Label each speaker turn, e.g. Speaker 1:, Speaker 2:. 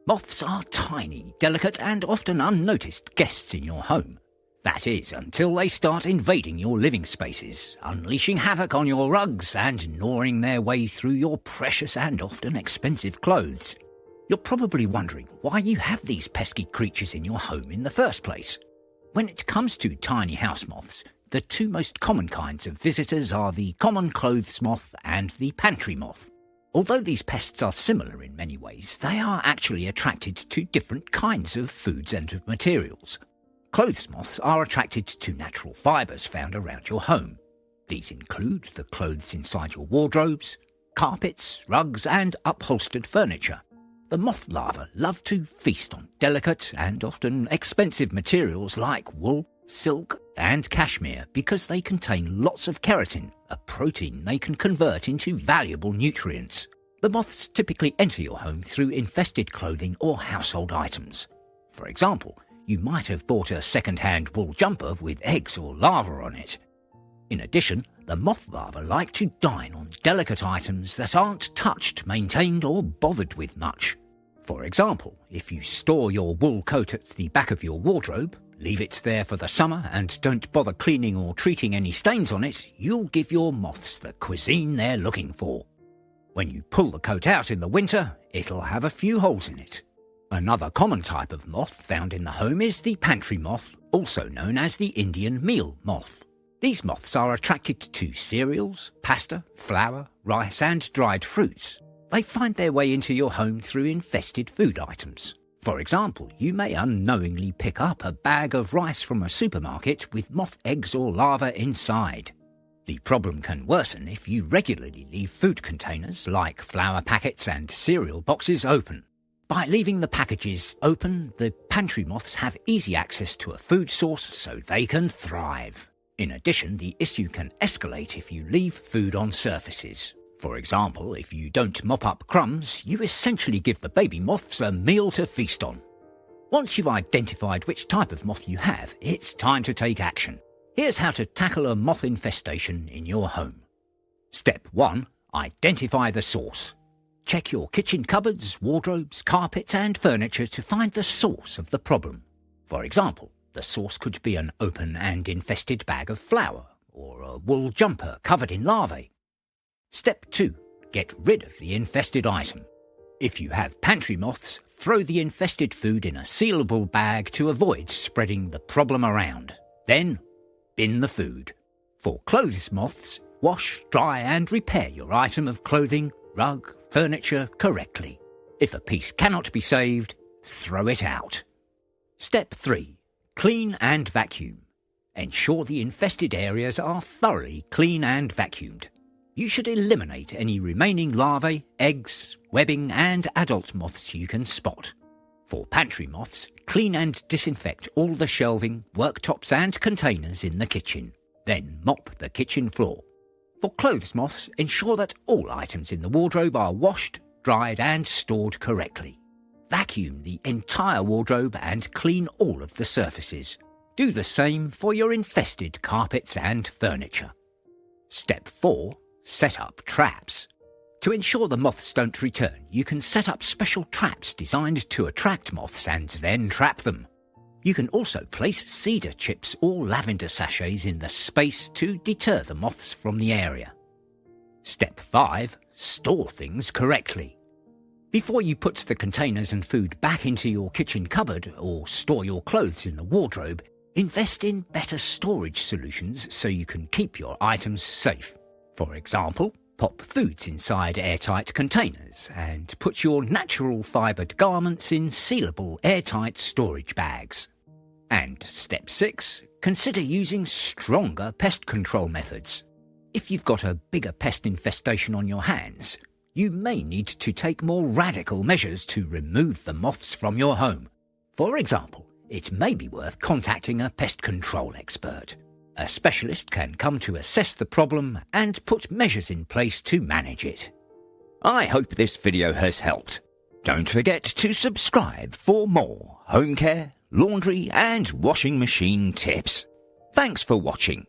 Speaker 1: Moths are tiny, delicate and often unnoticed guests in your home. That is, until they start invading your living spaces, unleashing havoc on your rugs and gnawing their way through your precious and often expensive clothes. You're probably wondering why you have these pesky creatures in your home in the first place. When it comes to tiny house moths, the two most common kinds of visitors are the common clothes moth and the pantry moth. Although these pests are similar in many ways, they are actually attracted to different kinds of foods and materials. Clothes moths are attracted to natural fibres found around your home. These include the clothes inside your wardrobes, carpets, rugs and upholstered furniture. The moth larvae love to feast on delicate and often expensive materials like wool, silk and cashmere because they contain lots of keratin, a protein they can convert into valuable nutrients. The moths typically enter your home through infested clothing or household items. For example, you might have bought a second-hand wool jumper with eggs or larvae on it. In addition, the moth larvae like to dine on delicate items that aren't touched, maintained or bothered with much. For example, if you store your wool coat at the back of your wardrobe, leave it there for the summer and don't bother cleaning or treating any stains on it, you'll give your moths the cuisine they're looking for. When you pull the coat out in the winter, it'll have a few holes in it. Another common type of moth found in the home is the pantry moth, also known as the Indian meal moth. These moths are attracted to cereals, pasta, flour, rice and dried fruits. They find their way into your home through infested food items. For example, you may unknowingly pick up a bag of rice from a supermarket with moth eggs or larvae inside. The problem can worsen if you regularly leave food containers like flour packets and cereal boxes open. By leaving the packages open, the pantry moths have easy access to a food source so they can thrive. In addition, the issue can escalate if you leave food on surfaces. For example, if you don't mop up crumbs, you essentially give the baby moths a meal to feast on. Once you've identified which type of moth you have, it's time to take action. Here's how to tackle a moth infestation in your home. Step 1. Identify the source. Check your kitchen cupboards, wardrobes, carpets and furniture to find the source of the problem. For example, the source could be an open and infested bag of flour or a wool jumper covered in larvae. Step 2. Get rid of the infested item. If you have pantry moths, throw the infested food in a sealable bag to avoid spreading the problem around. Then, bin the food. For clothes moths, wash, dry and repair your item of clothing, rug, furniture correctly. If a piece cannot be saved, throw it out. Step 3. Clean and vacuum. Ensure the infested areas are thoroughly clean and vacuumed. You should eliminate any remaining larvae, eggs, webbing and adult moths you can spot. For pantry moths, clean and disinfect all the shelving, worktops and containers in the kitchen. Then mop the kitchen floor. For clothes moths, ensure that all items in the wardrobe are washed, dried and stored correctly. Vacuum the entire wardrobe and clean all of the surfaces. Do the same for your infested carpets and furniture. Step 4. Set up traps. To ensure the moths don't return, you can set up special traps designed to attract moths and then trap them. You can also place cedar chips or lavender sachets in the space to deter the moths from the area. Step 5. Store things correctly. Before you put the containers and food back into your kitchen cupboard or store your clothes in the wardrobe, invest in better storage solutions so you can keep your items safe. For example, pop foods inside airtight containers and put your natural fibred garments in sealable airtight storage bags. And step 6, consider using stronger pest control methods. If you've got a bigger pest infestation on your hands, you may need to take more radical measures to remove the moths from your home. For example, it may be worth contacting a pest control expert. A specialist can come to assess the problem and put measures in place to manage it. I hope this video has helped. Don't forget to subscribe for more home care, laundry and washing machine tips. Thanks for watching.